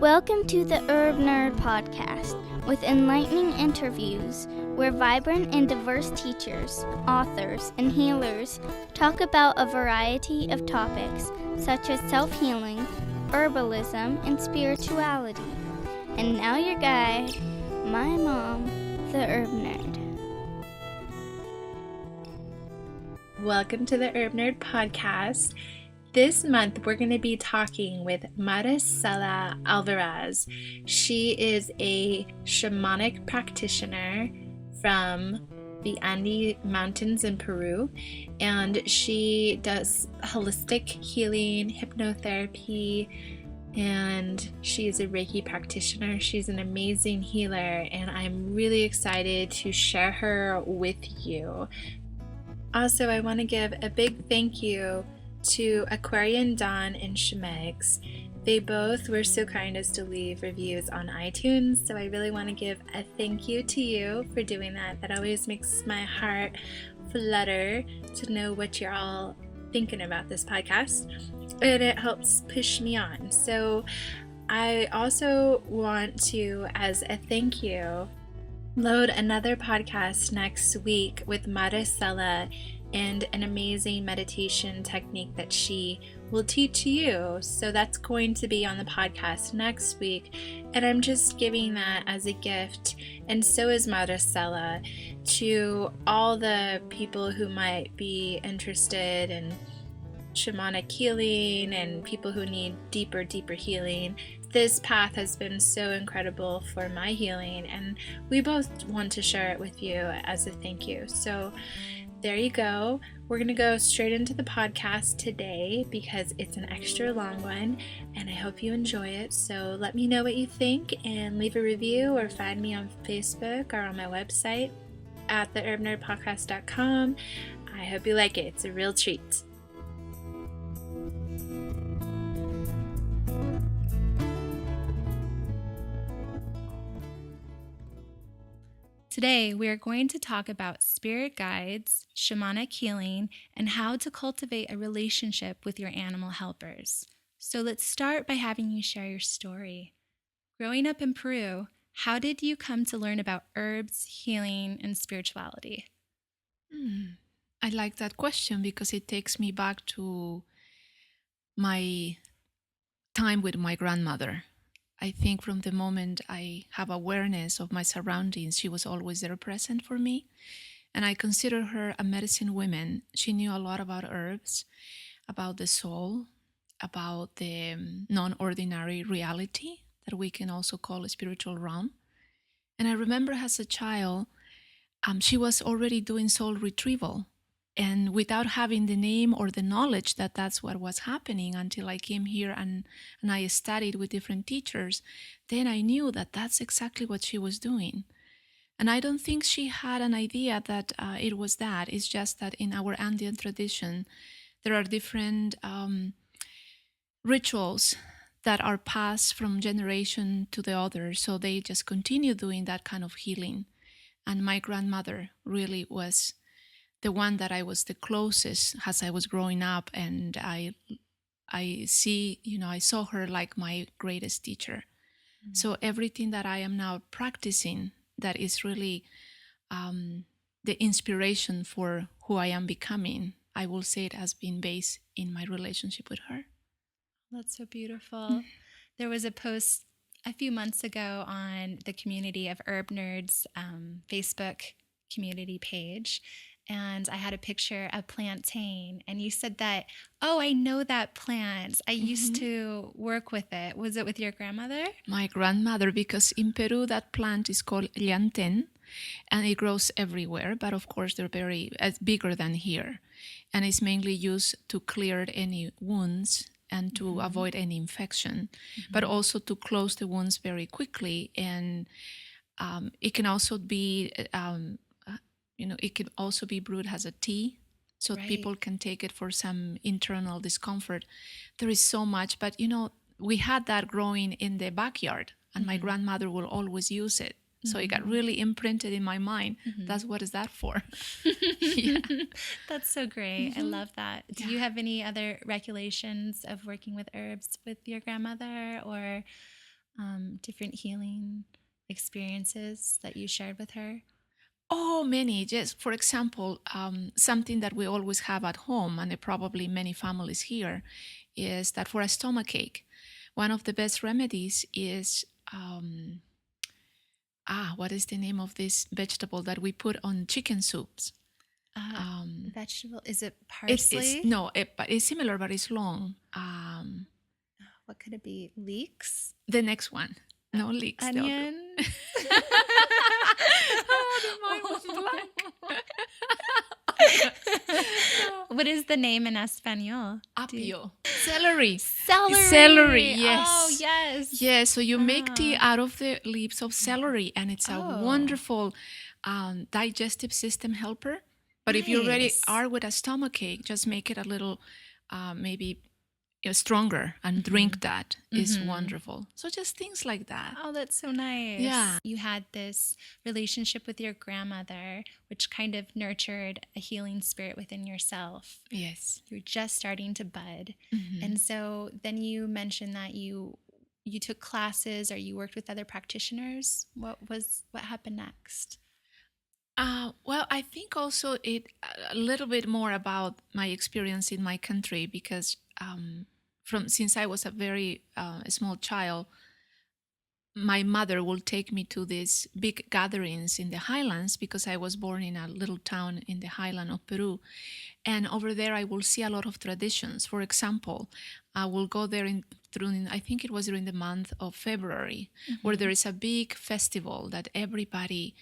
Welcome to the Herb Nerd Podcast, with enlightening interviews where vibrant and diverse teachers, authors, and healers talk about a variety of topics such as self-healing, herbalism, and spirituality. And now your guide, my mom, the Herb Nerd. Welcome to the Herb Nerd Podcast. This month, we're going to be talking with Mariscela Alvarez. She is a shamanic practitioner from the Andean mountains in Peru, and she does holistic healing, hypnotherapy, and she is a Reiki practitioner. She's an amazing healer, and I'm really excited to share her with you. Also, I want to give a big thank you to Aquarian Dawn and Shamanic. They both were so kind as to leave reviews on iTunes, so I really want to give a thank you to you for doing that. That always makes my heart flutter to know what you're all thinking about this podcast, and it helps push me on. So I also want to, as a thank you, load another podcast next week with Mariscela and an amazing meditation technique that she will teach you. So that's going to be on the podcast next week, and I'm just giving that as a gift, and so is Mariscela, to all the people who might be interested in shamanic healing and people who need deeper healing. This path has been so incredible for my healing, and we both want to share it with you as a thank you. So there you go. We're going to go straight into the podcast today because it's an extra long one, and I hope you enjoy it. So let me know what you think and leave a review, or find me on Facebook or on my website at theherbnerdpodcast.com. I hope you like it. It's a real treat. Today, we are going to talk about spirit guides, shamanic healing, and how to cultivate a relationship with your animal helpers. So let's start by having you share your story. Growing up in Peru, how did you come to learn about herbs, healing, and spirituality? I like that question because it takes me back to my time with my grandmother. I think from the moment I have awareness of my surroundings, she was always there present for me. And I consider her a medicine woman. She knew a lot about herbs, about the soul, about the non-ordinary reality that we can also call a spiritual realm. And I remember as a child, she was already doing soul retrieval. And without having the name or the knowledge that that's what was happening until I came here and I studied with different teachers, then I knew that that's exactly what she was doing. And I don't think she had an idea that it was that. It's just that in our Andean tradition, there are different rituals that are passed from generation to the other. So they just continue doing that kind of healing. And my grandmother really was the one that I was the closest as I was growing up, and I saw her like my greatest teacher. Mm-hmm. So everything that I am now practicing, that is really the inspiration for who I am becoming, I will say it has been based in my relationship with her. That's so beautiful. Mm-hmm. There was a post a few months ago on the Community of Herb Nerds Facebook community page, and I had a picture of plantain, and you said that, oh, I know that plant. I used to work with it. Was it with your grandmother? My grandmother, because in Peru that plant is called llanten, and it grows everywhere, but of course they're very bigger than here, and it's mainly used to clear any wounds and to avoid any infection, but also to close the wounds very quickly. And it can also be it could also be brewed as a tea, so right. People can take it for some internal discomfort. There is so much, but we had that growing in the backyard, and my grandmother will always use it. So it got really imprinted in my mind. That's what is that for? Yeah. That's so great. I love that. Do you have any other recollections of working with herbs with your grandmother, or different healing experiences that you shared with her? Oh, many. Just for example, something that we always have at home, and probably many families here, is that for a stomach ache, one of the best remedies is what is the name of this vegetable that we put on chicken soups? Vegetable, is it It's parsley? but it's similar, but it's long. What could it be? Leeks? The next one, no leeks. the other- Onion? the mind was blank. What is the name in Espanol? Apio. Celery. Celery. Yes. Oh, yes. Yes. So you make tea out of the leaves of celery, and it's a wonderful digestive system helper. But if you already are with a stomach ache, just make it a little, maybe stronger, and drink that. Is wonderful. So just things like that. Oh, that's so nice. Yeah. You had this relationship with your grandmother, which kind of nurtured a healing spirit within yourself. Yes. You're just starting to bud. And so then you mentioned that you took classes or you worked with other practitioners. What happened next? Well, I think also a little bit more about my experience in my country, because since I was a very small child, my mother will take me to these big gatherings in the highlands, because I was born in a little town in the highland of Peru. And over there, I will see a lot of traditions. For example, I will go there I think it was during the month of February, where there is a big festival that everybody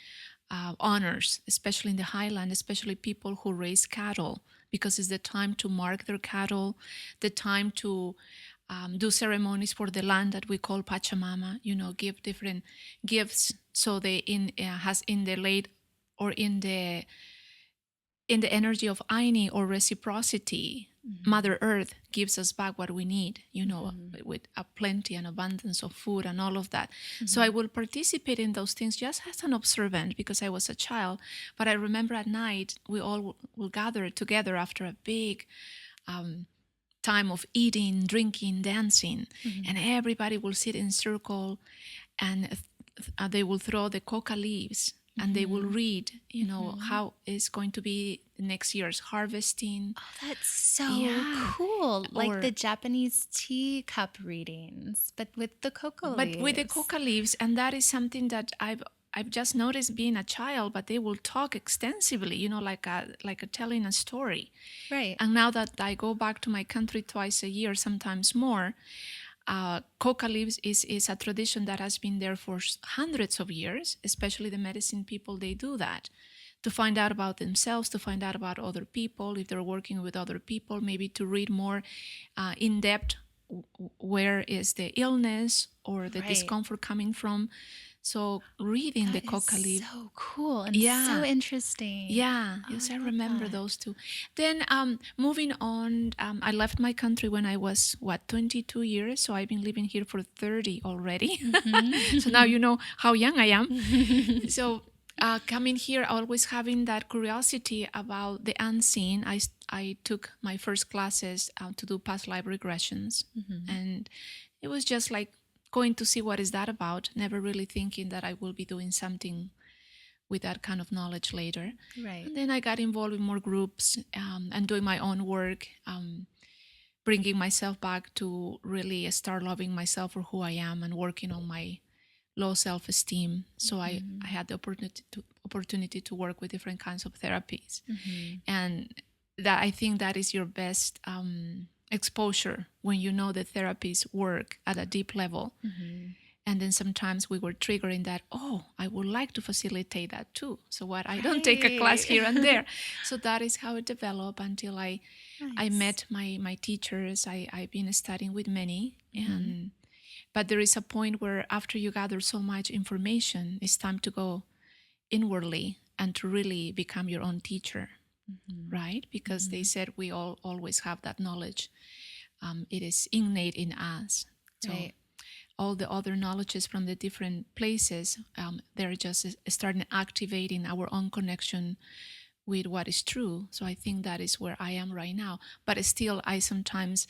honors, especially in the highland, especially people who raise cattle, because it's the time to mark their cattle, the time to do ceremonies for the land that we call Pachamama, give different gifts. So they has in the late, or in the energy of Aini or reciprocity, Mother Earth gives us back what we need, with a plenty and abundance of food and all of that. So I will participate in those things just as an observant, because I was a child. But I remember at night, we all will gather together after a big time of eating, drinking, dancing, and everybody will sit in circle, and they will throw the coca leaves, and they will read, how is going to be next year's harvesting. Oh, that's so cool. Like the Japanese teacup readings, but with the coca leaves. But with the coca leaves, and that is something that I've just noticed being a child, but they will talk extensively, like a telling a story. Right. And now that I go back to my country twice a year, sometimes more, coca leaves is a tradition that has been there for hundreds of years, especially the medicine people. They do that to find out about themselves, to find out about other people, if they're working with other people, maybe to read more in depth where is the illness or the discomfort coming from. So reading the coca leaf. So cool and so interesting. Yeah, yes, I remember those two. Then moving on, I left my country when I was, 22 years. So I've been living here for 30 already. So now you know how young I am. So coming here, always having that curiosity about the unseen. I took my first classes to do past life regressions. And it was just like going to see what is that about, never really thinking that I will be doing something with that kind of knowledge later. Right. And then I got involved in more groups and doing my own work, bringing myself back to really start loving myself for who I am and working on my low self-esteem. So I had the opportunity to work with different kinds of therapies. And that, I think that is your best exposure, when you know the therapies work at a deep level. And then sometimes we were triggering that, I would like to facilitate that too. So what, I don't take a class here and there. So that is how it developed until I met my teachers. I've been studying with many. But there is a point where after you gather so much information, it's time to go inwardly and to really become your own teacher. Right? Because they said we all always have that knowledge. It is innate in us. So all the other knowledges from the different places, they're just starting activating our own connection with what is true. So I think that is where I am right now. But still, I sometimes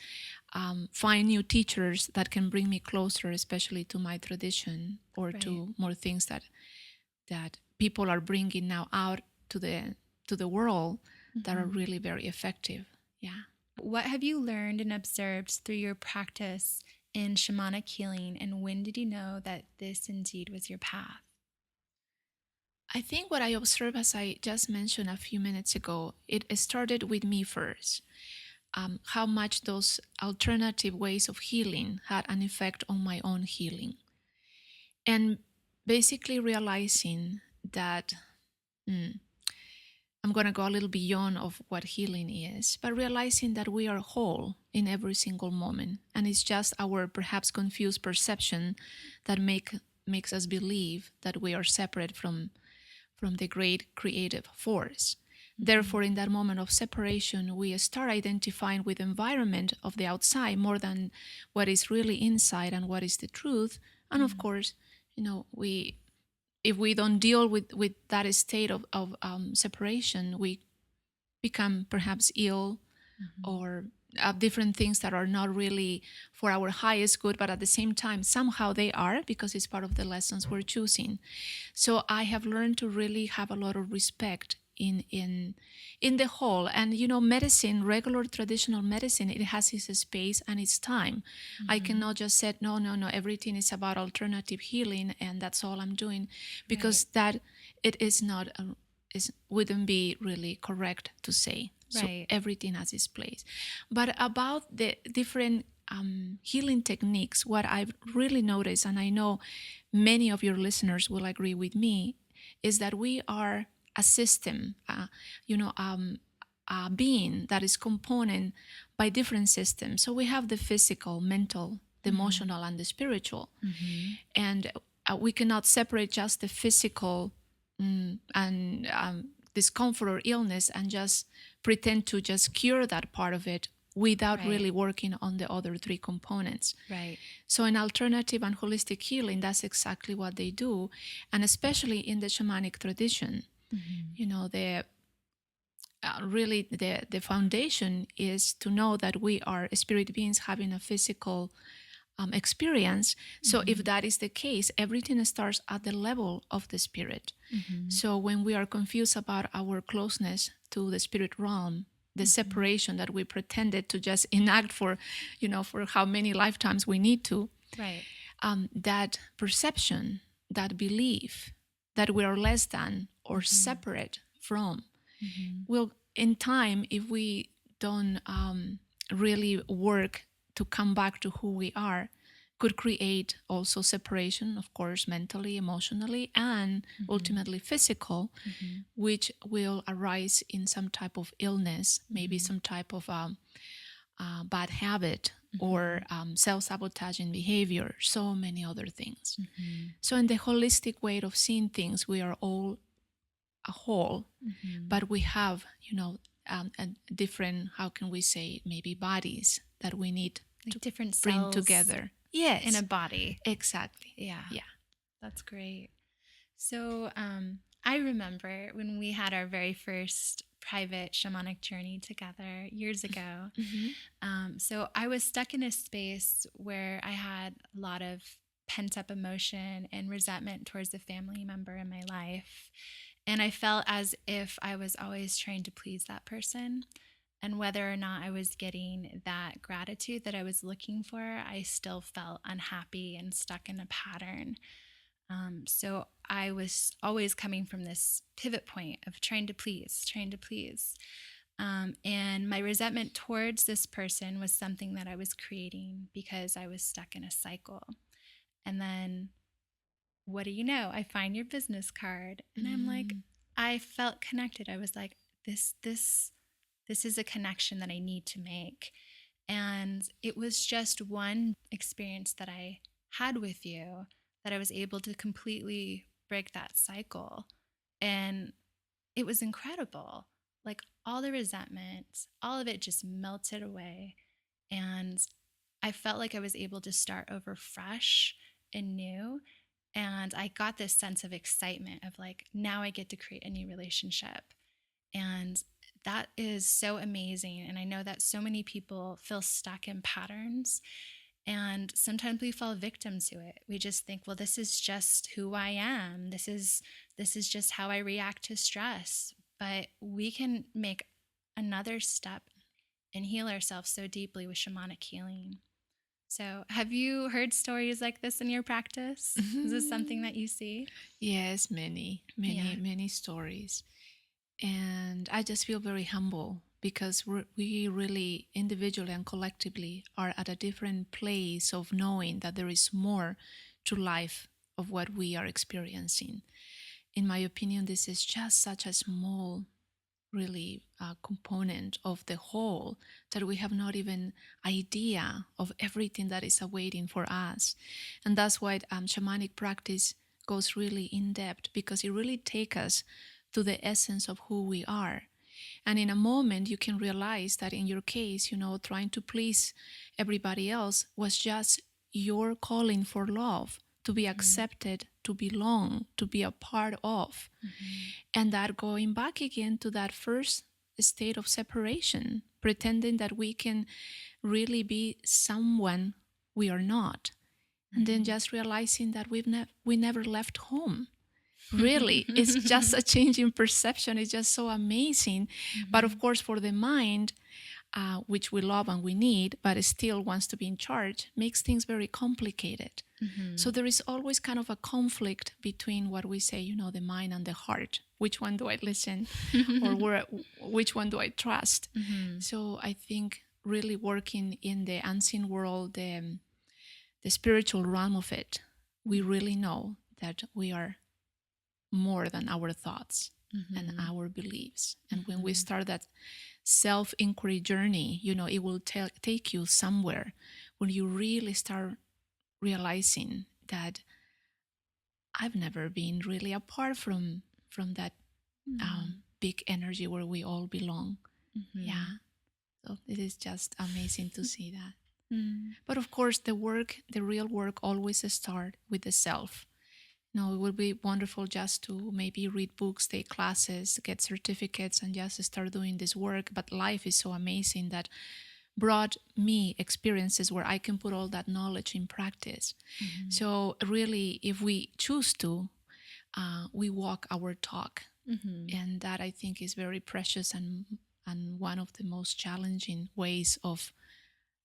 find new teachers that can bring me closer, especially to my tradition or to more things that people are bringing now out to the world that are really very effective. Yeah. What have you learned and observed through your practice in shamanic healing, and when did you know that this indeed was your path? I think what I observed, as I just mentioned a few minutes ago, it started with me first. How much those alternative ways of healing had an effect on my own healing. And basically realizing that I'm going to go a little beyond of what healing is, but realizing that we are whole in every single moment. And it's just our perhaps confused perception that makes us believe that we are separate from the great creative force. Therefore, in that moment of separation, we start identifying with the environment of the outside more than what is really inside and what is the truth. And of course, if we don't deal with that state of separation, we become perhaps ill or different things that are not really for our highest good, but at the same time, somehow they are, because it's part of the lessons we're choosing. So I have learned to really have a lot of respect in the whole. And medicine, regular traditional medicine, it has its space and its time. I cannot just say no, everything is about alternative healing and that's all I'm doing, because that it is not wouldn't be really correct to say. So everything has its place. But about the different healing techniques, what I've really noticed, and I know many of your listeners will agree with me, is that we are a system, a being that is component by different systems. So we have the physical, mental, the emotional, and the spiritual. And we cannot separate just the physical and discomfort or illness and just pretend to just cure that part of it without really working on the other three components. So in alternative and holistic healing, that's exactly what they do. And especially in the shamanic tradition, the foundation is to know that we are spirit beings having a physical experience. So if that is the case, everything starts at the level of the spirit. So when we are confused about our closeness to the spirit realm, the separation that we pretended to just enact for how many lifetimes we need to, that perception, that belief that we are less than or separate from, will in time, if we don't really work to come back to who we are, could create also separation, of course, mentally, emotionally, and ultimately physical, which will arise in some type of illness, maybe some type of bad habit or self-sabotaging behavior, so many other things. So in the holistic way of seeing things, we are all a whole, but we have, a different, how can we say, maybe bodies that we need like to different bring cells together. Yes. in a body. Exactly. Yeah. Yeah. That's great. So I remember when we had our very first private shamanic journey together years ago. So I was stuck in a space where I had a lot of pent up emotion and resentment towards a family member in my life. And I felt as if I was always trying to please that person. And whether or not I was getting that gratitude that I was looking for, I still felt unhappy and stuck in a pattern. So I was always coming from this pivot point of trying to please. And my resentment towards this person was something that I was creating because I was stuck in a cycle. And then, what do you know? I find your business card, and I'm like, I felt connected. I was like, this is a connection that I need to make. And it was just one experience that I had with you that I was able to completely break that cycle. And it was incredible. Like all the resentment, all of it just melted away. And I felt like I was able to start over fresh and new. And I got this sense of excitement of like, now I get to create a new relationship. And that is so amazing. And I know that so many people feel stuck in patterns, and sometimes we fall victim to it. We just think, well, this is just who I am. This is just how I react to stress. But we can make another step and heal ourselves so deeply with shamanic healing. So, have you heard stories like this in your practice? Is this something that you see? Yes, many stories. And I just feel very humble because we really individually and collectively are at a different place of knowing that there is more to life of what we are experiencing. In my opinion, this is just such a small really component of the whole that we have not even idea of everything that is awaiting for us. And that's why shamanic practice goes really in depth, because it really takes us to the essence of who we are. And in a moment you can realize that in your case, trying to please everybody else was just your calling for love, to be accepted, to belong, to be a part of. And that going back again to that first state of separation, pretending that we can really be someone we are not. And then just realizing that we never left home. Really, it's just a change in perception. It's just so amazing. But of course, for the mind, which we love and we need, but it still wants to be in charge, makes things very complicated. So there is always kind of a conflict between what we say, the mind and the heart. Which one do I listen, or which one do I trust? So I think really working in the unseen world, the spiritual realm of it, we really know that we are more than our thoughts and our beliefs. And when we start that self-inquiry journey, it will take you somewhere when you really start realizing that I've never been really apart from that big energy where we all belong. Yeah. So it is just amazing to see that. But of course, the real work always starts with the self. It would be wonderful just to maybe read books, take classes, get certificates, and just start doing this work. But life is so amazing that brought me experiences where I can put all that knowledge in practice. So really, if we choose to, we walk our talk. And that I think is very precious and one of the most challenging ways of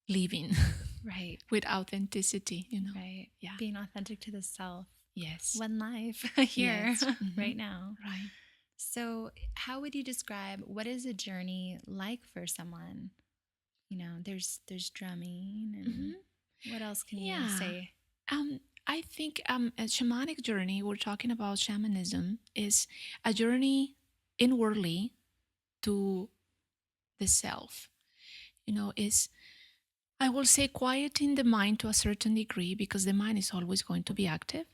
living. Right. With authenticity, Right. Yeah. Being authentic to the self. Yes. One life here, Yes. right now. Right. So how would you describe, what is a journey like for someone? There's drumming, and what else can you say? I think a shamanic journey, we're talking about shamanism, is a journey inwardly to the self. Is, I will say, quieting the mind to a certain degree, because the mind is always going to be active.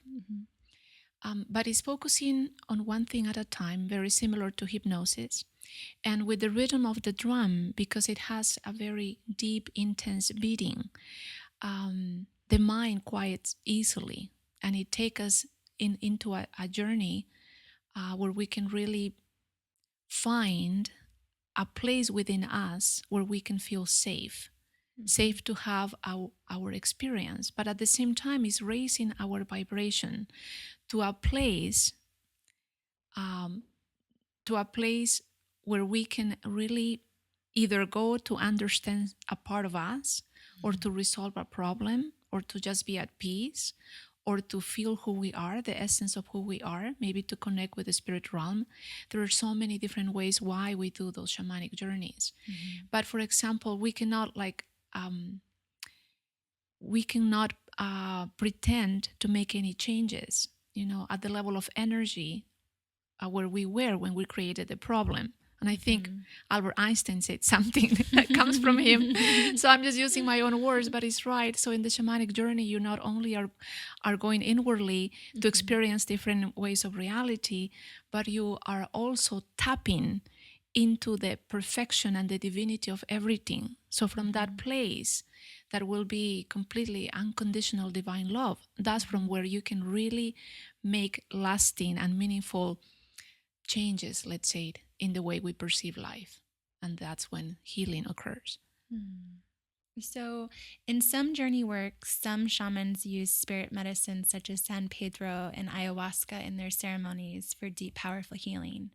But it's focusing on one thing at a time, very similar to hypnosis. And with the rhythm of the drum, because it has a very deep, intense beating, the mind quiets easily. And it takes us into a journey where we can really find a place within us where we can feel safe. Safe to have our experience, but at the same time is raising our vibration to a place where we can really either go to understand a part of us, or to resolve a problem, or to just be at peace, or to feel who we are, the essence of who we are, maybe to connect with the spirit realm. There are so many different ways why we do those shamanic journeys. But for example, we cannot pretend to make any changes, at the level of energy where we were when we created the problem. And I think Albert Einstein said something that comes from him. So I'm just using my own words, but it's right. So in the shamanic journey, you not only are going inwardly to experience different ways of reality, but you are also tapping into the perfection and the divinity of everything. So from that place, that will be completely unconditional divine love. That's from where you can really make lasting and meaningful changes, let's say, in the way we perceive life. And that's when healing occurs. So, in some journey work, some shamans use spirit medicine such as San Pedro and ayahuasca in their ceremonies for deep, powerful healing.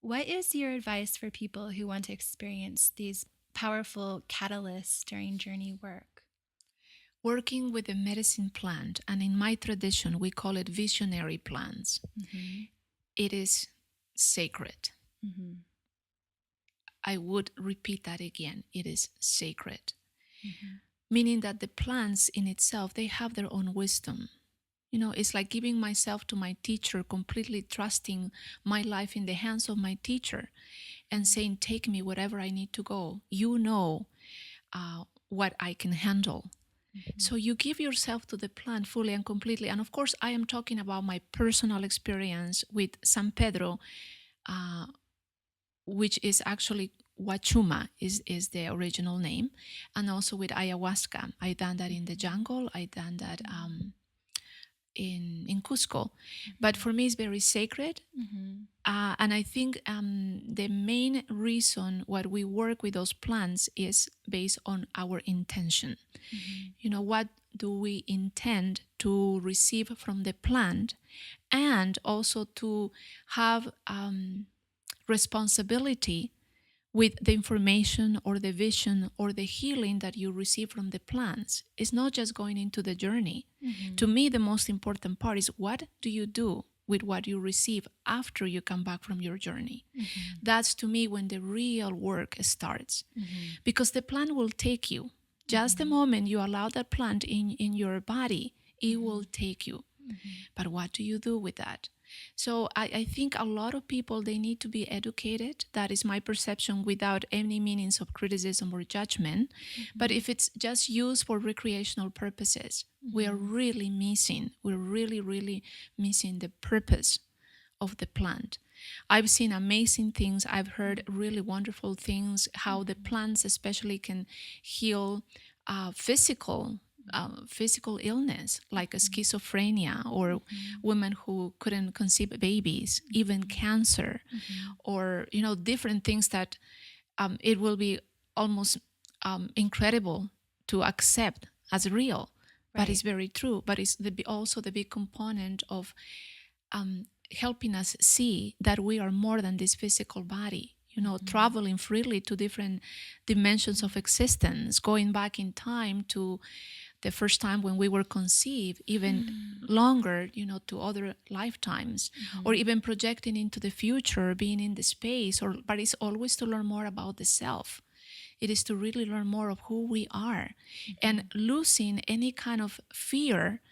What is your advice for people who want to experience these powerful catalysts during journey work? Working with a medicine plant, and in my tradition, we call it visionary plants. It is sacred. I would repeat that again. It is sacred. Meaning that the plants in itself, they have their own wisdom. It's like giving myself to my teacher, completely trusting my life in the hands of my teacher and saying, take me wherever I need to go. You know what I can handle. So you give yourself to the plant fully and completely. And of course, I am talking about my personal experience with San Pedro, which is actually Wachuma is the original name, and also with ayahuasca. I done that in the jungle. I done that in Cusco. But for me, it's very sacred. And I think the main reason why we work with those plants is based on our intention. What do we intend to receive from the plant, and also to have responsibility with the information or the vision or the healing that you receive from the plants. It's not just going into the journey. To me, the most important part is, what do you do with what you receive after you come back from your journey? That's, to me, when the real work starts. Because the plant will take you. Just the moment you allow that plant in your body, it will take you. But what do you do with that? So I think a lot of people, they need to be educated. That is my perception, without any meanings of criticism or judgment. But if it's just used for recreational purposes, we are really missing the purpose of the plant. I've seen amazing things. I've heard really wonderful things, how the plants especially can heal physical illness, like a schizophrenia, or women who couldn't conceive babies, even cancer, or different things that it will be almost incredible to accept as real. But it's very true. But it's also the big component of helping us see that we are more than this physical body. Traveling freely to different dimensions of existence, going back in time to the first time when we were conceived, even longer, to other lifetimes, or even projecting into the future, being in the space. But it's always to learn more about the self. It is to really learn more of who we are, and losing any kind of fear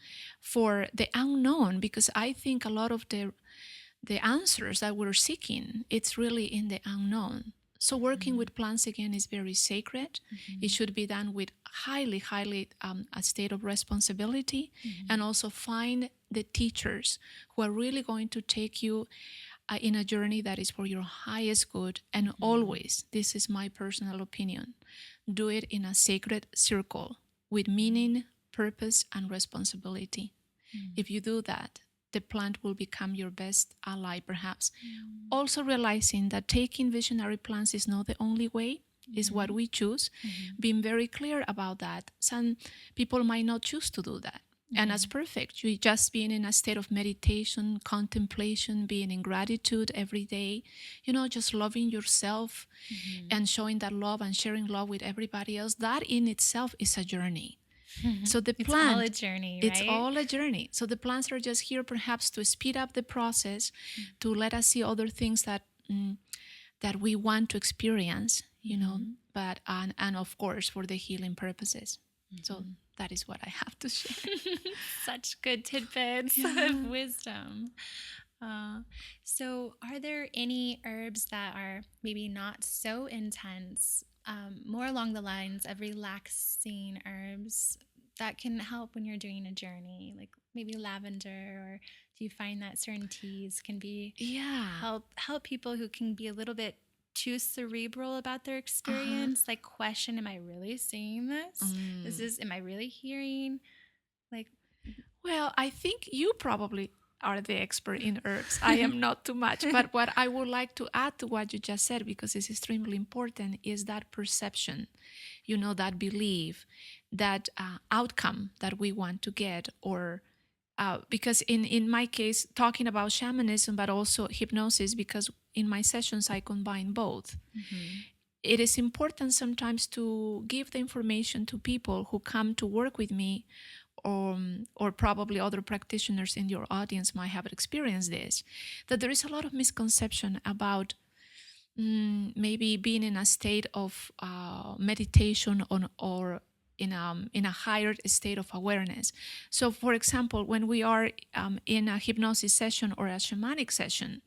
for the unknown, because I think a lot of the answers that we're seeking, it's really in the unknown. So working with plants, again, is very sacred. It should be done with highly a state of responsibility, and also find the teachers who are really going to take you in a journey that is for your highest good. And always, this is my personal opinion, do it in a sacred circle with meaning, purpose, and responsibility. If you do that, the plant will become your best ally, perhaps. Also realizing that taking visionary plants is not the only way, is what we choose. Being very clear about that. Some people might not choose to do that. And that's perfect. You just being in a state of meditation, contemplation, being in gratitude every day, just loving yourself and showing that love and sharing love with everybody else. That in itself is a journey. So the plant, it's all a journey, right? It's all a journey. So the plants are just here perhaps to speed up the process, to let us see other things that we want to experience, but and of course for the healing purposes. So that is what I have to share. Such good tidbits of wisdom. So are there any herbs that are maybe not so intense, more along the lines of relaxing herbs that can help when you're doing a journey, like maybe lavender? Or do you find that certain teas can be help people who can be a little bit too cerebral about their experience, like question, am I really seeing this? Am I really hearing? Like, well, I think you probably are the expert in herbs. I am not too much. But what I would like to add to what you just said, because it's extremely important, is that perception, that belief, that outcome that we want to get, or because in my case, talking about shamanism, but also hypnosis, because in my sessions I combine both. It is important sometimes to give the information to people who come to work with me, or probably other practitioners in your audience might have experienced this, that there is a lot of misconception about maybe being in a state of meditation or in a higher state of awareness. So, for example, when we are in a hypnosis session or a shamanic session,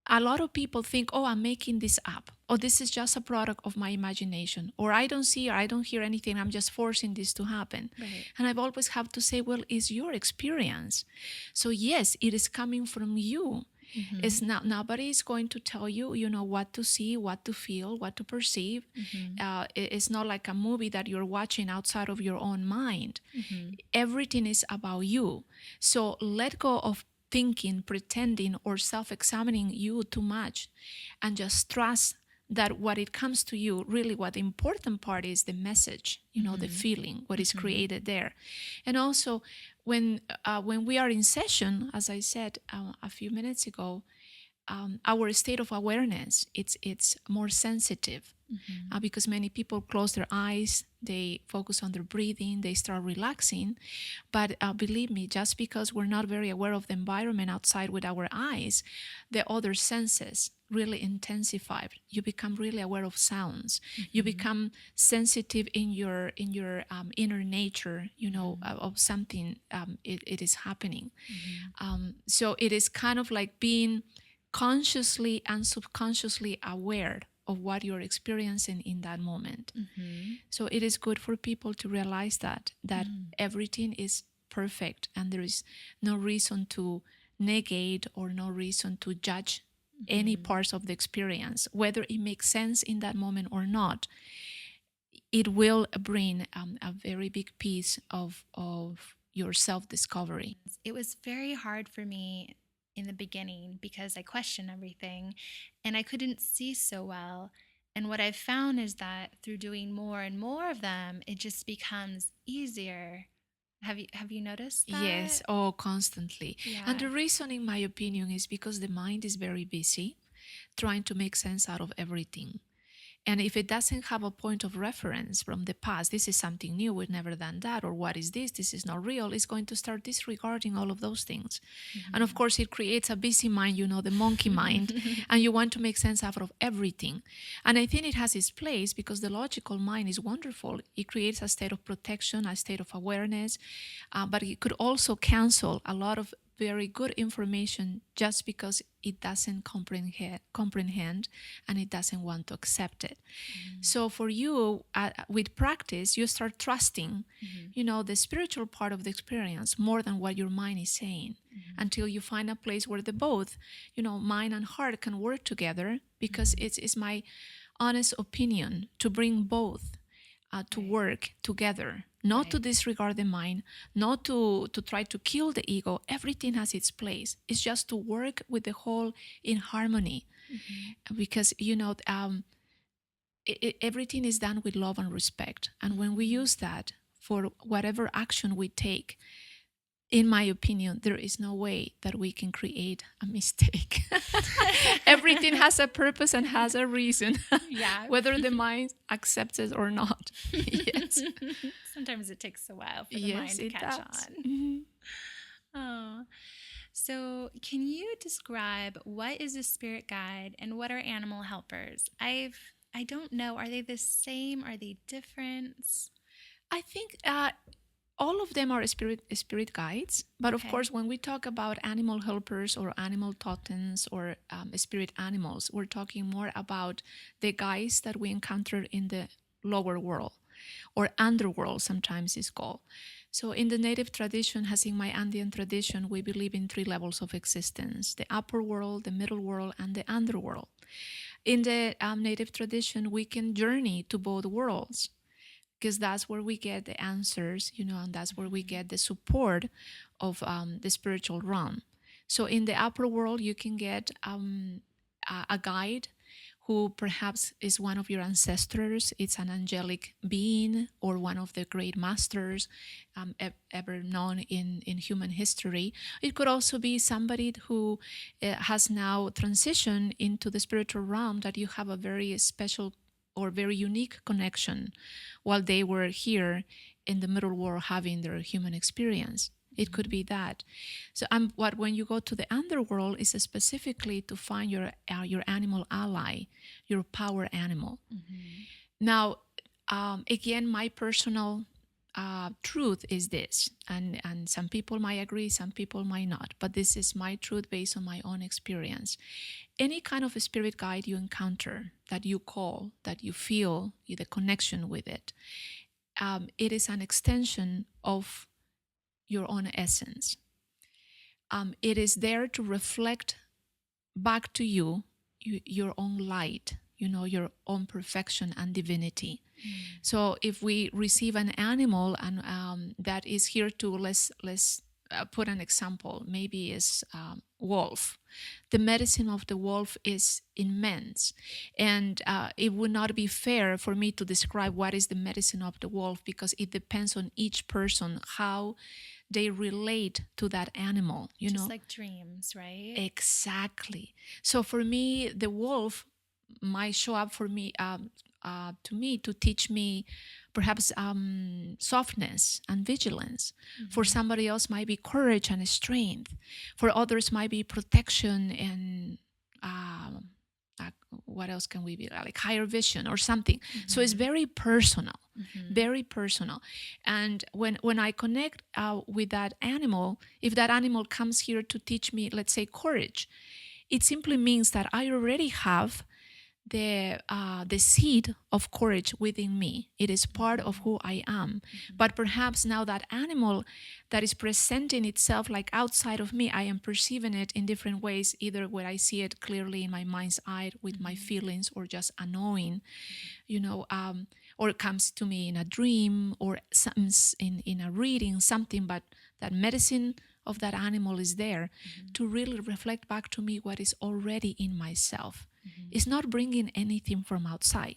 a lot of people think, oh, I'm making this up, or this is just a product of my imagination, or I don't see or I don't hear anything, I'm just forcing this to happen. Right. And I've always have to say, well, it's your experience. So yes, it is coming from you. It's not, nobody is going to tell you, what to see, what to feel, what to perceive. It's not like a movie that you're watching outside of your own mind. Everything is about you. So let go of thinking, pretending, or self-examining you too much, and just trust that what it comes to you, really what the important part is the message, the feeling, what is created there. And also when we are in session, as I said a few minutes ago, our state of awareness, it's more sensitive. Because many people close their eyes, they focus on their breathing, they start relaxing. But believe me, just because we're not very aware of the environment outside with our eyes, the other senses really intensify. You become really aware of sounds. You become sensitive in your inner nature, of something it is happening. So it is kind of like being consciously and subconsciously aware of what you're experiencing in that moment. So it is good for people to realize that everything is perfect, and there is no reason to negate or no reason to judge any parts of the experience, whether it makes sense in that moment or not. It will bring a very big piece of your self-discovery. It was very hard for me in the beginning because I questioned everything and I couldn't see so well. And what I've found is that through doing more and more of them, it just becomes easier. Have you noticed that? Yes, constantly. Yeah. And the reason, in my opinion, is because the mind is very busy trying to make sense out of everything. And if it doesn't have a point of reference from the past, this is something new, we've never done that, or what is this is not real, it's going to start disregarding all of those things. And of course, it creates a busy mind, the monkey mind, and you want to make sense out of everything. And I think it has its place because the logical mind is wonderful. It creates a state of protection, a state of awareness, but it could also cancel a lot of very good information just because it doesn't comprehend and it doesn't want to accept it. So for you, with practice, you start trusting, the spiritual part of the experience more than what your mind is saying, until you find a place where the both, mind and heart can work together, because it's my honest opinion to bring both to work together. Not to disregard the mind, not to try to kill the ego. Everything has its place. It's just to work with the whole in harmony. Because, everything is done with love and respect. And when we use that for whatever action we take, in my opinion, there is no way that we can create a mistake. Everything has a purpose and has a reason. Yeah. Whether the mind accepts it or not. Yes. Sometimes it takes a while for the mind to catch on. Oh. So can you describe what is a spirit guide and what are animal helpers? I don't know. Are they the same? Are they different? I think all of them are spirit guides, but of course, when we talk about animal helpers or animal totems or spirit animals, we're talking more about the guides that we encounter in the lower world, or underworld sometimes it's called. So in the native tradition, as in my Andean tradition, we believe in 3 levels of existence: the upper world, the middle world, and the underworld. In the native tradition, we can journey to both worlds. because that's where we get the answers, and that's where we get the support of the spiritual realm. So in the upper world, you can get a guide who perhaps is one of your ancestors. It's an angelic being or one of the great masters ever known in human history. It could also be somebody who has now transitioned into the spiritual realm, that you have a very special or very unique connection while they were here in the middle world having their human experience. It could be that. So when you go to the underworld, is specifically to find your animal ally, your power animal. Now, again, my personal truth is this, and some people might agree, some people might not, but this is my truth based on my own experience. Any kind of a spirit guide you encounter, that you call, that you feel the connection with it, it is an extension of your own essence. It is there to reflect back to you your own light, your own perfection and divinity. So if we receive an animal and that is here to, let's put an example, maybe is wolf. The medicine of the wolf is immense, and it would not be fair for me to describe what is the medicine of the wolf, because it depends on each person how they relate to that animal, Just like dreams, right? Exactly. So for me, the wolf might show up for me, to teach me perhaps softness and vigilance. For somebody else might be courage and strength. For others might be protection and what else can we be, like higher vision or something. So it's very personal, very personal. And when I connect with that animal, if that animal comes here to teach me, let's say, courage, it simply means that I already have the seed of courage within me. It is part of who I am. But perhaps now that animal that is presenting itself like outside of me, I am perceiving it in different ways, either where I see it clearly in my mind's eye with my feelings, or just a knowing, or it comes to me in a dream or in a reading, something, but that medicine of that animal is there to really reflect back to me what is already in myself. It's not bringing anything from outside.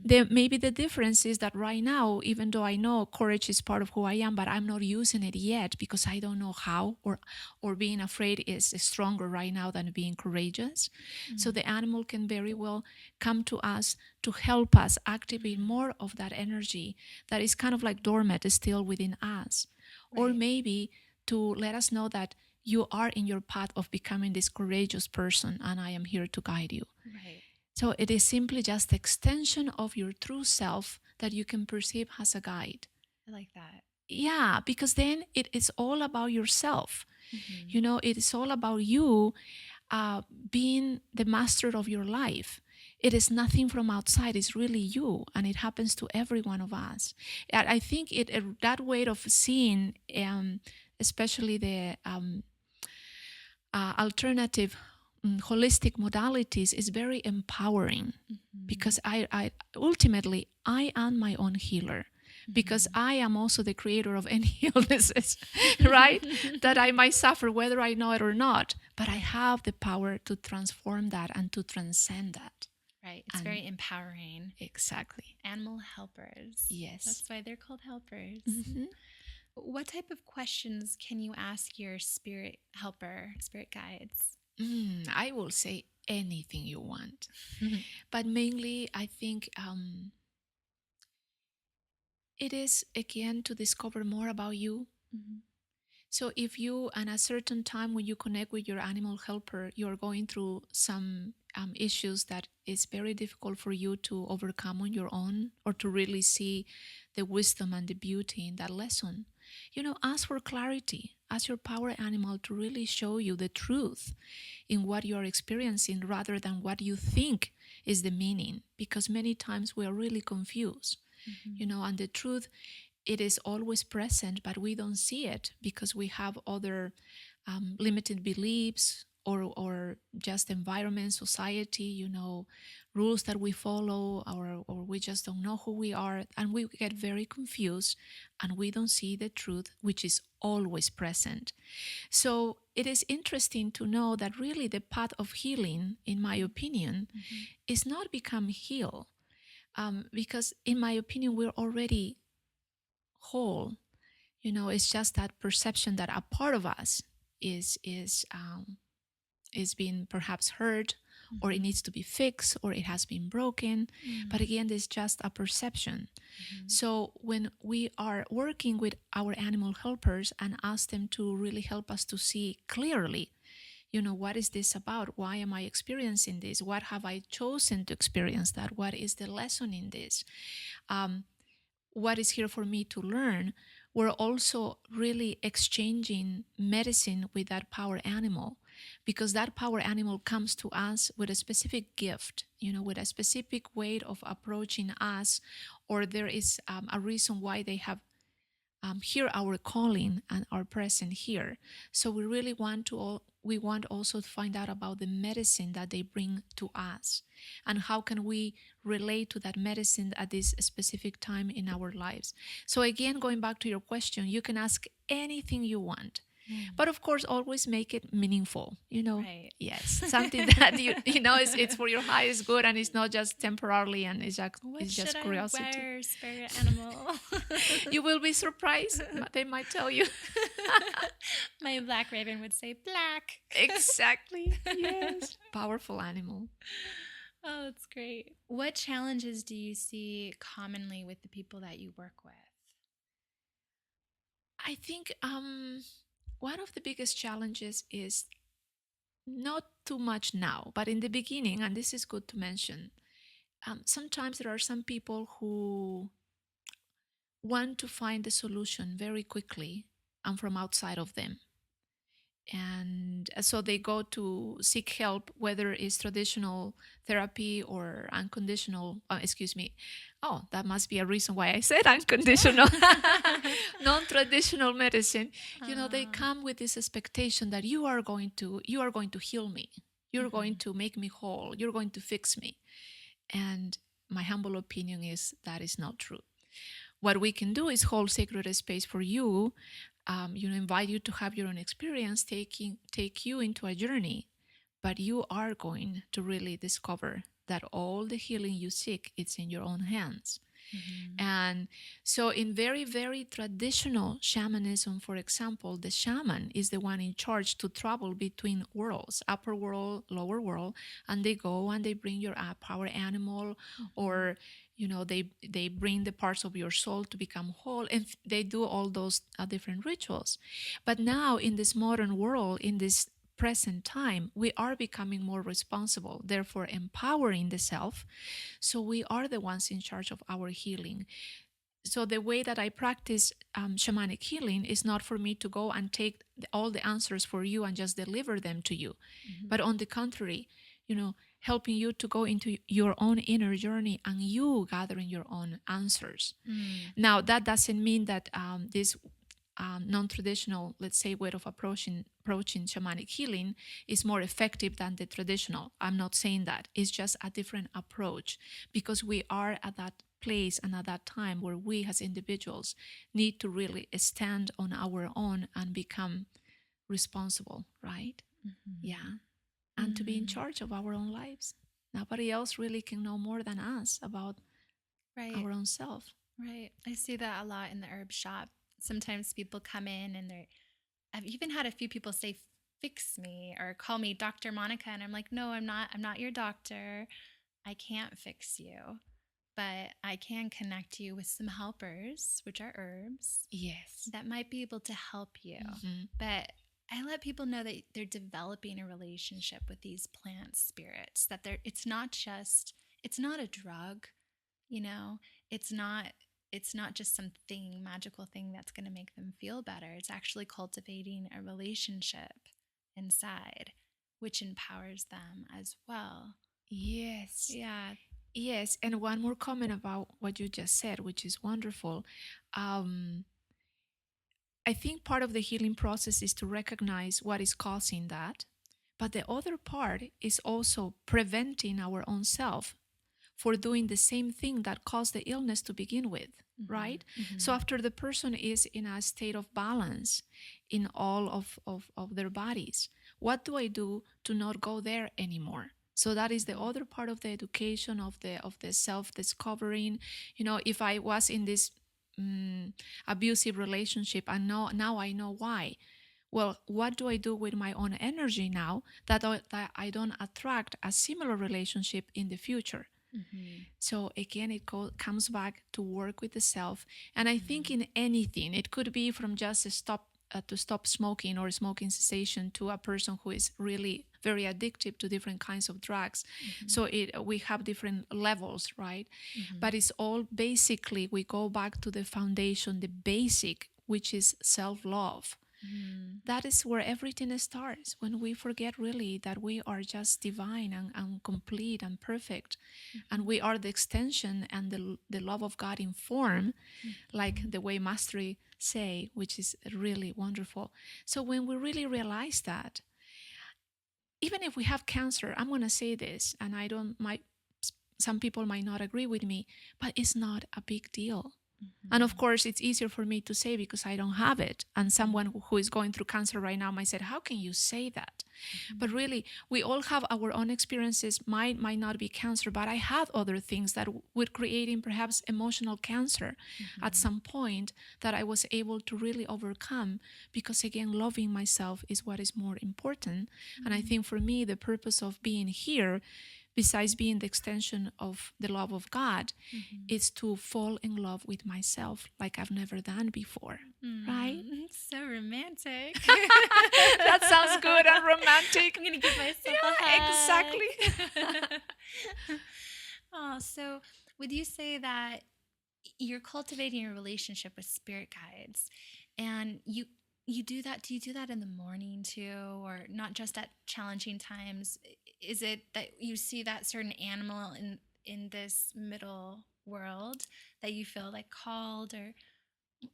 Maybe the difference is that right now, even though I know courage is part of who I am, but I'm not using it yet because I don't know how, or being afraid is stronger right now than being courageous. So the animal can very well come to us to help us activate more of that energy that is kind of like dormant still within us. Right. Or maybe to let us know that you are in your path of becoming this courageous person, and I am here to guide you. Right. So it is simply just the extension of your true self that you can perceive as a guide. I like that. Yeah, because then it is all about yourself. It is all about you being the master of your life. It is nothing from outside. It's really you, and it happens to every one of us. I think that way of seeing, especially the alternative holistic modalities, is very empowering, because I ultimately I am my own healer, because I am also the creator of any illnesses, right? That I might suffer, whether I know it or not, but I have the power to transform that and to transcend that. Right. It's very empowering. Exactly. Animal helpers. Yes. That's why they're called helpers. What type of questions can you ask your spirit helper, spirit guides? I will say anything you want. But mainly, I think it is, again, to discover more about you. So if you, at a certain time when you connect with your animal helper, you're going through some issues that is very difficult for you to overcome on your own, or to really see the wisdom and the beauty in that lesson, ask for clarity. Ask your power animal to really show you the truth in what you are experiencing, rather than what you think is the meaning, because many times we are really confused, and the truth, it is always present, but we don't see it because we have other limited beliefs, or just environment, society, rules that we follow, or we just don't know who we are, and we get very confused, and we don't see the truth, which is always present. So it is interesting to know that really the path of healing, in my opinion, is not become healed, because in my opinion we're already whole. It's just that perception that a part of us is being perhaps hurt, or it needs to be fixed, or it has been broken. But again, it's just a perception. So when we are working with our animal helpers and ask them to really help us to see clearly, what is this about? Why am I experiencing this? What have I chosen to experience that? What is the lesson in this? What is here for me to learn? We're also really exchanging medicine with that power animal, because that power animal comes to us with a specific gift, with a specific way of approaching us, or there is a reason why they have hear our calling and are present here. So we really want also to find out about the medicine that they bring to us, and how can we relate to that medicine at this specific time in our lives. So again, going back to your question, you can ask anything you want. But of course, always make it meaningful, Right. Yes, something that it's for your highest good, and it's not just temporarily, and it's just curiosity. What should I wear, spirit animal? You will be surprised. They might tell you. My black raven would say black. Exactly. Yes. Powerful animal. Oh, that's great. What challenges do you see commonly with the people that you work with? I think one of the biggest challenges is not too much now, but in the beginning, and this is good to mention, sometimes there are some people who want to find the solution very quickly and from outside of them. And so they go to seek help, whether it's traditional therapy or unconditional, that must be a reason why I said unconditional, non-traditional medicine. They come with this expectation that you are going to heal me. You're going to make me whole. You're going to fix me. And my humble opinion is that is not true. What we can do is hold sacred space for you, invite you to have your own experience, take you into a journey, but you are going to really discover that all the healing you seek, it's in your own hands. And so in very, very traditional shamanism, for example, the shaman is the one in charge to travel between worlds, upper world, lower world, and they go and they bring your power animal, or they bring the parts of your soul to become whole, and they do all those different rituals. But now in this modern world, in this present time, we are becoming more responsible, therefore empowering the self. So we are the ones in charge of our healing. So the way that I practice shamanic healing is not for me to go and take all the answers for you and just deliver them to you, but on the contrary, helping you to go into your own inner journey and you gathering your own answers. Now, that doesn't mean that this non-traditional, let's say, way of approaching shamanic healing is more effective than the traditional. I'm not saying that. It's just a different approach, because we are at that place and at that time where we as individuals need to really stand on our own and become responsible, right? Yeah. And to be in charge of our own lives. Nobody else really can know more than us about our own self. Right. I see that a lot in the herb shop. Sometimes people come in and I've even had a few people say, fix me, or call me Dr. Monica. And I'm like, no, I'm not your doctor. I can't fix you, but I can connect you with some helpers, which are herbs. Yes. That might be able to help you. But I let people know that they're developing a relationship with these plant spirits, that it's not a drug, it's not just some magical thing that's going to make them feel better. It's actually cultivating a relationship inside, which empowers them as well. Yes. Yeah. Yes. And one more comment about what you just said, which is wonderful. I think part of the healing process is to recognize what is causing that. But the other part is also preventing our own self for doing the same thing that caused the illness to begin with, right? So after the person is in a state of balance in all of their bodies, what do I do to not go there anymore? So that is the other part of the education, of the self-discovering. If I was in this abusive relationship, and now I know why. Well, what do I do with my own energy now that I don't attract a similar relationship in the future? So again, it comes back to work with the self. And I think in anything, it could be from just to stop smoking or smoking cessation to a person who is really very addictive to different kinds of drugs. So we have different levels, right? But it's all basically, we go back to the foundation, the basic, which is self-love. That is where everything starts, when we forget really that we are just divine and complete and perfect, and we are the extension and the love of God in form, like the way Mastery say, which is really wonderful. So when we really realize that, even if we have cancer, I'm going to say this, and some people might not agree with me, but it's not a big deal. And of course, it's easier for me to say because I don't have it. And someone who is going through cancer right now might say, how can you say that? But really, we all have our own experiences. Mine might not be cancer, but I had other things that were creating perhaps emotional cancer at some point that I was able to really overcome, because again, loving myself is what is more important. And I think for me, the purpose of being here, besides being the extension of the love of God, is to fall in love with myself like I've never done before, right? So romantic. That sounds good and romantic. I'm going to give myself a hug. Exactly. Oh, so would you say that you're cultivating a relationship with spirit guides, and you do that? Do you do that in the morning too, or not just at challenging times? Is it that you see that certain animal in this middle world that you feel like called, or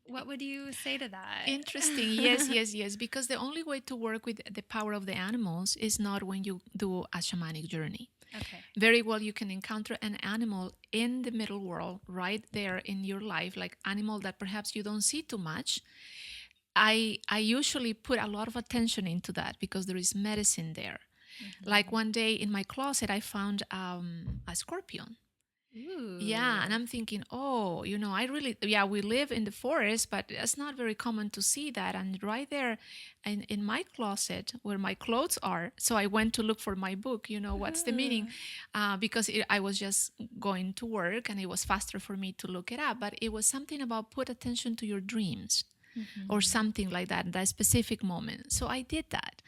what would you say to that? Interesting. Yes. Because the only way to work with the power of the animals is not when you do a shamanic journey. Okay. Very well, you can encounter an animal in the middle world right there in your life, like animal that perhaps you don't see too much. I usually put a lot of attention into that because there is medicine there. Like one day in my closet, I found a scorpion. Ooh. Yeah, and I'm thinking, we live in the forest, but it's not very common to see that. And right there in my closet where my clothes are, so I went to look for my book, what's the meaning? Because I was just going to work and it was faster for me to look it up. But it was something about put attention to your dreams. Or something like that specific moment. So I did that.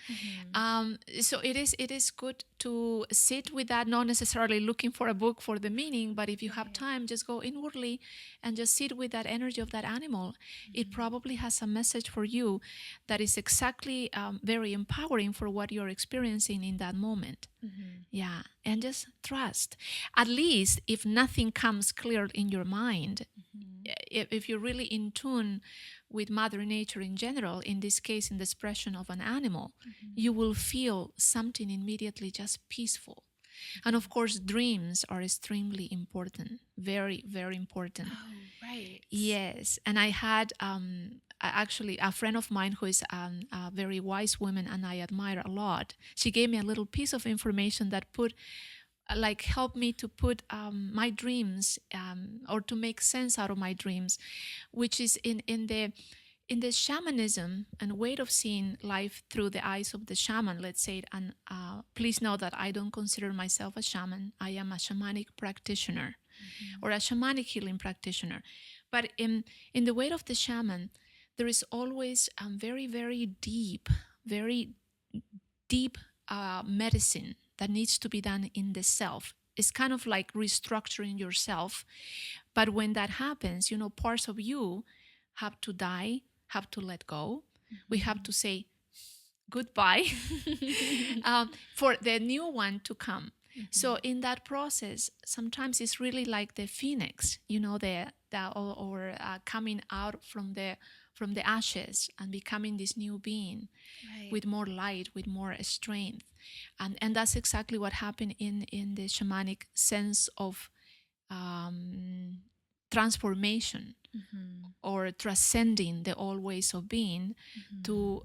So it is good to sit with that, not necessarily looking for a book for the meaning, but if you have time, just go inwardly and just sit with that energy of that animal. It probably has a message for you that is exactly very empowering for what you're experiencing in that moment. Yeah, and just trust. At least if nothing comes clear in your mind, if you're really in tune with Mother Nature in general, in this case, in the expression of an animal, you will feel something immediately just peaceful. And of course, dreams are extremely important, very, very important. Oh, right. Yes. And I had actually a friend of mine who is a very wise woman and I admire a lot. She gave me a little piece of information that helped me to put my dreams or to make sense out of my dreams, which is in the shamanism and way of seeing life through the eyes of the shaman, let's say. And please know that I don't consider myself a shaman. I am a shamanic practitioner or a shamanic healing practitioner. But in the way of the shaman, there is always very, very deep medicine that needs to be done in the self. It's kind of like restructuring yourself. But when that happens, parts of you have to die, have to let go. We have to say goodbye for the new one to come. So in that process, sometimes it's really like the phoenix, coming out from the ashes and becoming this new being with more light, with more strength. And that's exactly what happened in the shamanic sense of transformation or transcending the old ways of being to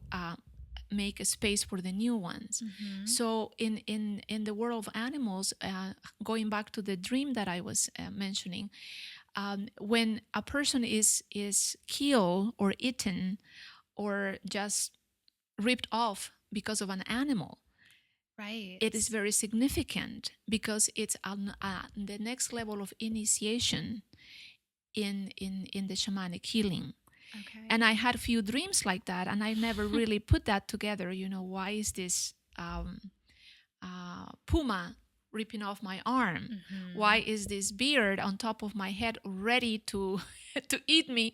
make a space for the new ones. So in the world of animals, going back to the dream that I was mentioning, when a person is killed or eaten or just ripped off because of an animal, Right. it is very significant because it's on the next level of initiation in the shamanic healing. Okay. And I had a few dreams like that, and I never really put that together. Why is this puma ripping off my arm? Why is this beard on top of my head ready to to eat me?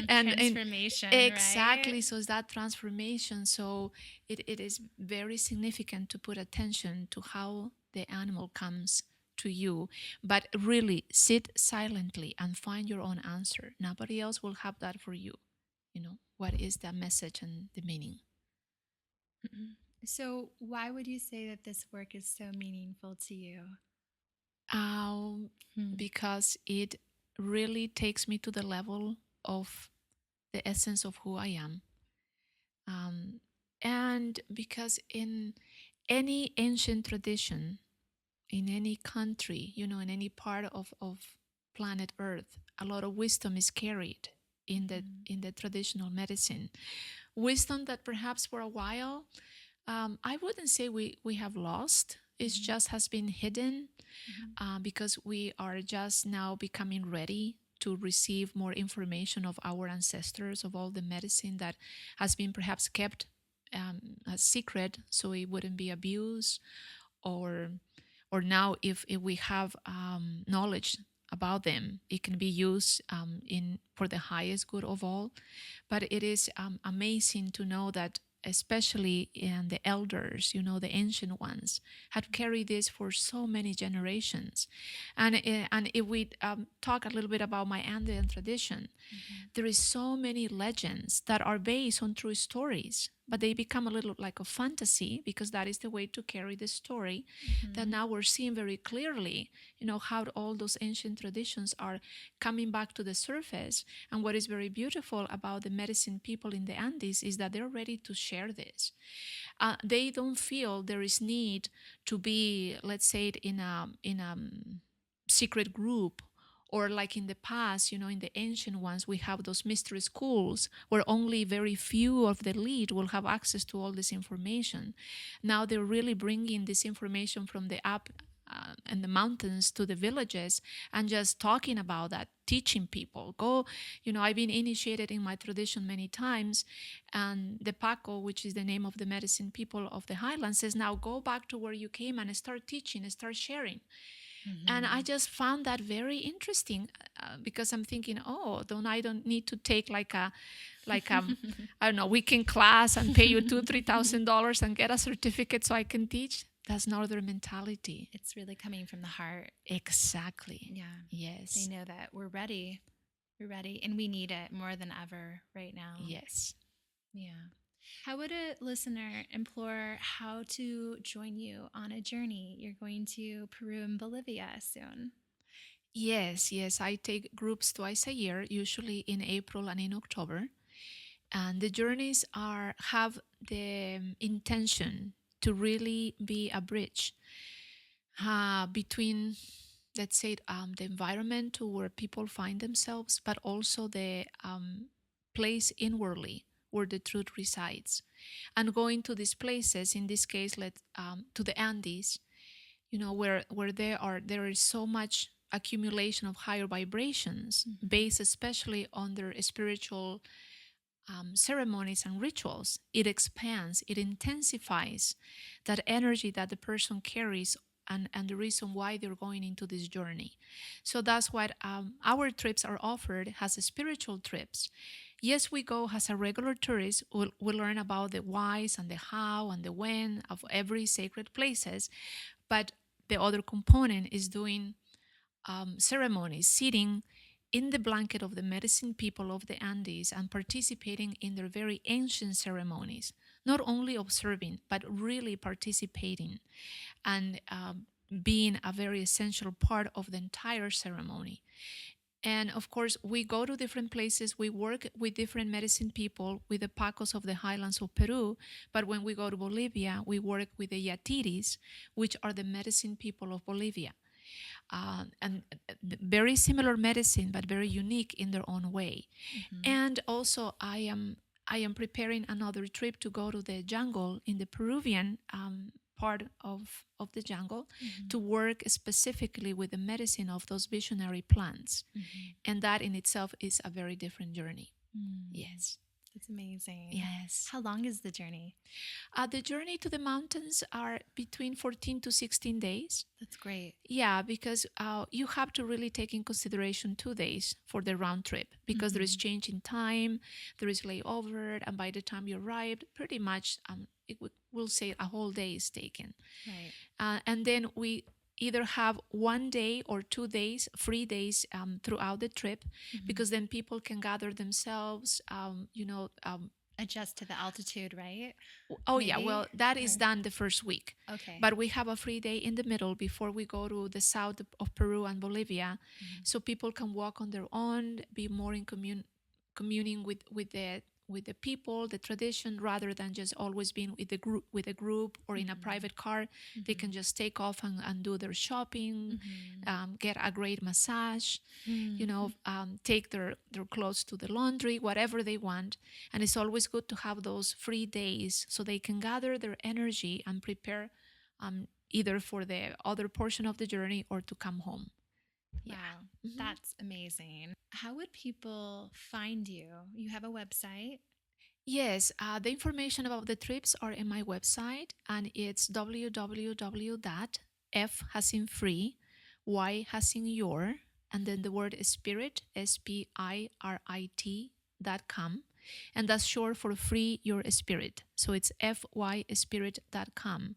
And transformation, exactly. right? So it's that transformation. So it is very significant to put attention to how the animal comes to you, but really sit silently and find your own answer. Nobody else will have that for you. What is the message and the meaning? So why would you say that this work is so meaningful to you? Because it really takes me to the level of the essence of who I am. And because in any ancient tradition, in any country, in any part of planet Earth, a lot of wisdom is carried in the traditional medicine. Wisdom that perhaps for a while, I wouldn't say we have lost. It just has been hidden because we are just now becoming ready to receive more information of our ancestors, of all the medicine that has been perhaps kept a secret so it wouldn't be abused, or now if we have knowledge about them, it can be used for the highest good of all. But it is amazing to know that especially in the elders, the ancient ones, had carried this for so many generations. And if we talk a little bit about my Andean tradition, there is so many legends that are based on true stories, but they become a little like a fantasy because that is the way to carry the story. That now we're seeing very clearly, how all those ancient traditions are coming back to the surface. And what is very beautiful about the medicine people in the Andes is that they're ready to share this. They don't feel there is need to be, let's say, in a secret group, or like in the past, in the ancient ones, we have those mystery schools where only very few of the elite will have access to all this information. Now they're really bringing this information from the up and the mountains to the villages and just talking about that, teaching people. I've been initiated in my tradition many times, and the Paco, which is the name of the medicine people of the highlands, says, now go back to where you came and start teaching and start sharing. And I just found that very interesting because I'm thinking, I don't need to take like a I don't know, weekend class and pay you $2,000-$3,000 and get a certificate so I can teach. That's not their mentality. It's really coming from the heart. Exactly. Yeah. Yes. They know that we're ready. We're ready, and we need it more than ever right now. Yes. Yeah. How would a listener implore how to join you on a journey? You're going to Peru and Bolivia soon. Yes. I take groups twice a year, usually in April and in October. And the journeys have the intention to really be a bridge between, let's say, the environment to where people find themselves, but also the place inwardly where the truth resides. And going to these places, in this case, to the Andes, where there is so much accumulation of higher vibrations based especially on their spiritual ceremonies and rituals. It expands, it intensifies that energy that the person carries and the reason why they're going into this journey. So that's what our trips are offered as spiritual trips. Yes, we go as a regular tourist. We'll learn about the whys and the how and the when of every sacred places. But the other component is doing ceremonies, sitting in the blanket of the medicine people of the Andes and participating in their very ancient ceremonies. Not only observing, but really participating. And being a very essential part of the entire ceremony. And of course, we go to different places. We work with different medicine people, with the Pacos of the highlands of Peru. But when we go to Bolivia, we work with the Yatiris, which are the medicine people of Bolivia. And very similar medicine, but very unique in their own way. And also, I am preparing another trip to go to the jungle in the Peruvian part of the jungle to work specifically with the medicine of those visionary plants. And that in itself is a very different journey. Yes. That's amazing. Yes. How long is the journey? The journey to the mountains are between 14 to 16 days. That's great. Yeah, because you have to really take in consideration 2 days for the round trip, because there is change in time, there is layover, and by the time you arrive, pretty much we'll say a whole day is taken. Right. And then we either have 1 day or 2 days, free days throughout the trip, because then people can gather themselves, Adjust to the altitude, right? Oh, yeah. Maybe? Well, that is done the first week. Okay. But we have a free day in the middle before we go to the south of Peru and Bolivia, so people can walk on their own, be more in communing with the people, the tradition, rather than just always being with a group or in a private car. They can just take off and do their shopping, get a great massage, take their clothes to the laundry, whatever they want. And it's always good to have those free days so they can gather their energy and prepare either for the other portion of the journey or to come home. Wow, that's amazing. How would people find you? You have a website? Yes, the information about the trips are in my website, and it's www.f as in free, y as in your, and then the word spirit, spirit.com, and that's short for free your spirit. So it's fyspirit.com.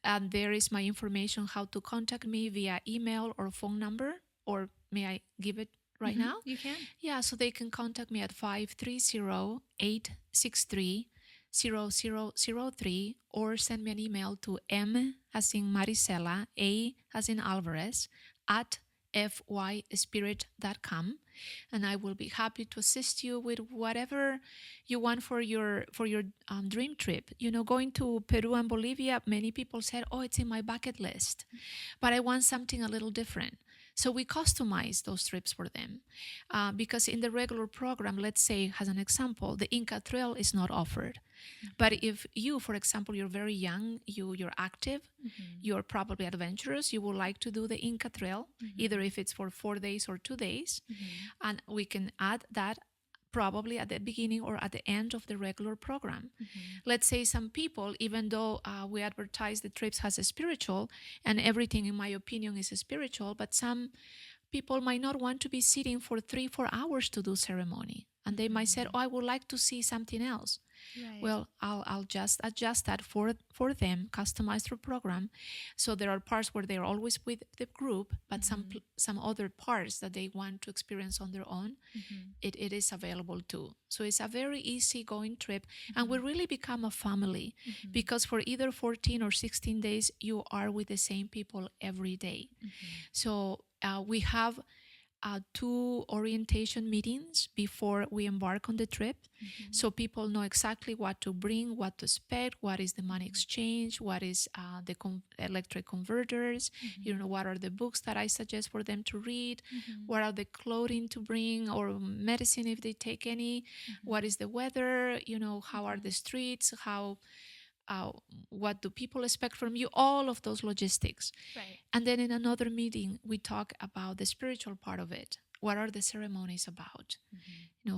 And there is my information how to contact me via email or phone number, or may I give it right now? You can. Yeah, so they can contact me at 530-863-0003, or send me an email to M as in Mariscela, A as in Alvarez, at fyspirit.com, and I will be happy to assist you with whatever you want for your dream trip. Going to Peru and Bolivia, many people said, oh, it's in my bucket list, but I want something a little different. So we customize those trips for them, because in the regular program, let's say, as an example, the Inca Trail is not offered. But if you, for example, you're very young, you're active, you're probably adventurous, you would like to do the Inca Trail, either if it's for 4 days or 2 days, and we can add that probably at the beginning or at the end of the regular program. Let's say some people, even though we advertise the trips as a spiritual, and everything in my opinion is spiritual, but some people might not want to be sitting for 3-4 hours to do ceremony, and they might say, oh, I would like to see something else. Right. Well, I'll just adjust that for them, customize their program. So there are parts where they're always with the group, but some other parts that they want to experience on their own, it is available too. So it's a very easy going trip, and we really become a family, because for either 14 or 16 days, you are with the same people every day. So we have 2 orientation meetings before we embark on the trip, so people know exactly what to bring, what to expect, what is the money exchange, what is the electric converters, what are the books that I suggest for them to read, what are the clothing to bring, or medicine if they take any, what is the weather, how are the streets, what do people expect from you, all of those logistics. Right. And then in another meeting, we talk about the spiritual part of it. What are the ceremonies about?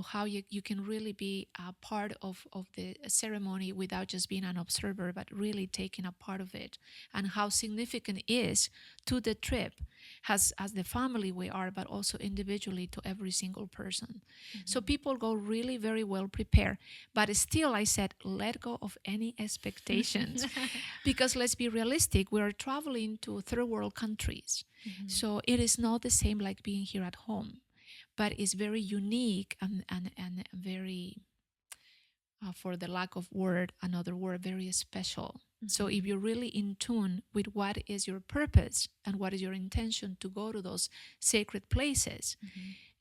How you can really be a part of the ceremony without just being an observer, but really taking a part of it, and how significant it is to the trip as the family we are, but also individually to every single person. So people go really very well prepared, but still I said, let go of any expectations, because let's be realistic, we are traveling to third world countries. So it is not the same like being here at home, but it's very unique and very, for the lack of another word, very special. So if you're really in tune with what is your purpose and what is your intention to go to those sacred places,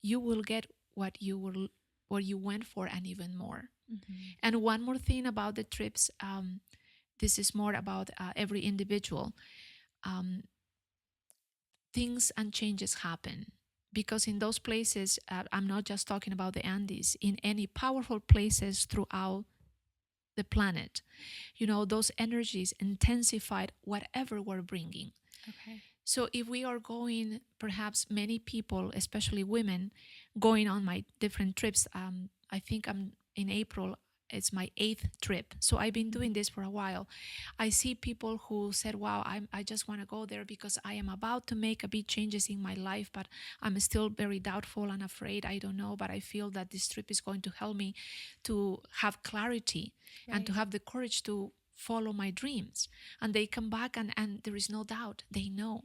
you will get what you went for and even more. And one more thing about the trips, this is more about every individual. Things and changes happen because in those places, I'm not just talking about the Andes, in any powerful places throughout the planet, those energies intensified whatever we're bringing. Okay. So if we are going, perhaps many people, especially women, going on my different trips, I think I'm in April, it's my 8th trip. So I've been doing this for a while. I see people who said, wow, I just want to go there because I am about to make a big changes in my life, but I'm still very doubtful and afraid. I don't know, but I feel that this trip is going to help me to have clarity and to have the courage to follow my dreams. And they come back and there is no doubt. They know.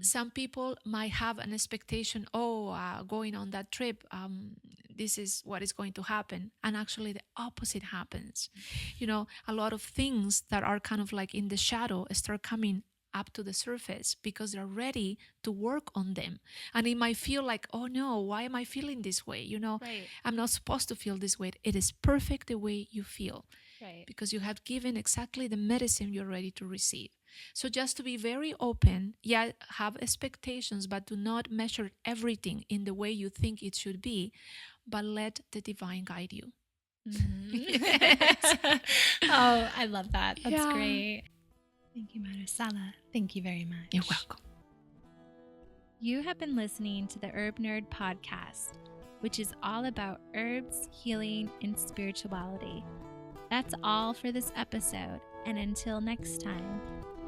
Some people might have an expectation, going on that trip, this is what is going to happen. And actually the opposite happens. A lot of things that are kind of like in the shadow start coming up to the surface because they're ready to work on them. And it might feel like, oh no, why am I feeling this way? I'm not supposed to feel this way. It is perfect the way you feel. Right. Because you have given exactly the medicine you're ready to receive. So just to be very open, have expectations, but do not measure everything in the way you think it should be, but let the divine guide you. Oh, I love that. That's Yeah. great. Thank you, Mariscela. Thank you very much. You're welcome. You have been listening to the Herb Nerd podcast, which is all about herbs, healing, and spirituality. That's all for this episode, and until next time,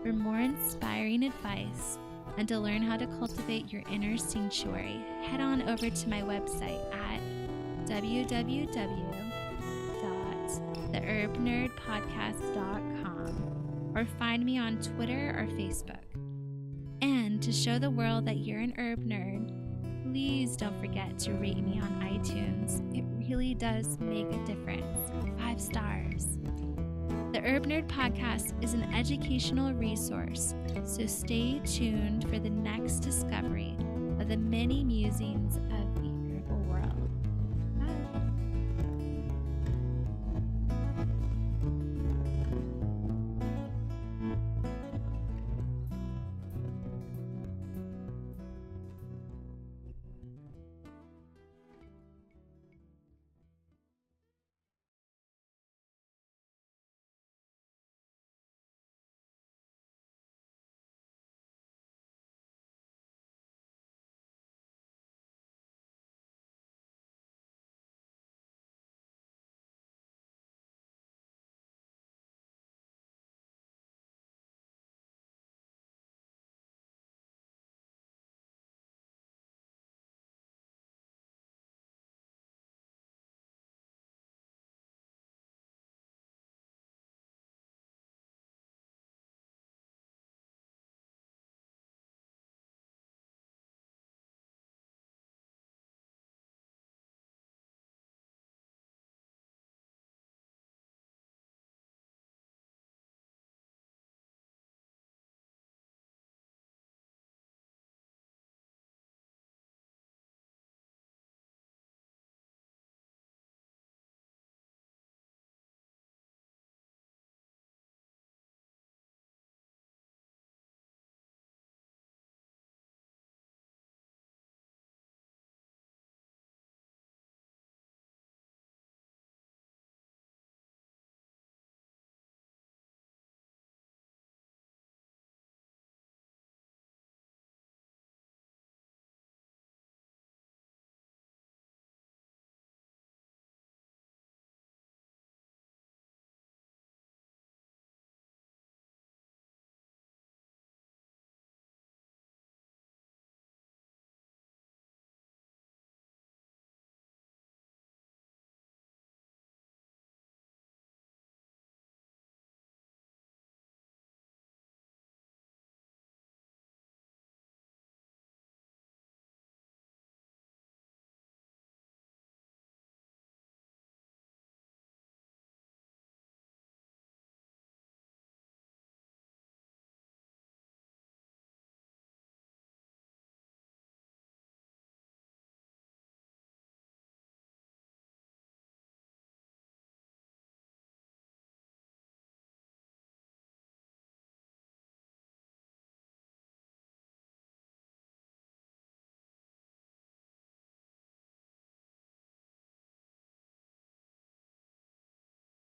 for more inspiring advice and to learn how to cultivate your inner sanctuary, head on over to my website at www.theherbnerdpodcast.com or find me on Twitter or Facebook. And to show the world that you're an herb nerd, please don't forget to rate me on iTunes. It really does make a difference. 5 stars. The Herb Nerd Podcast is an educational resource, so stay tuned for the next discovery of the many musings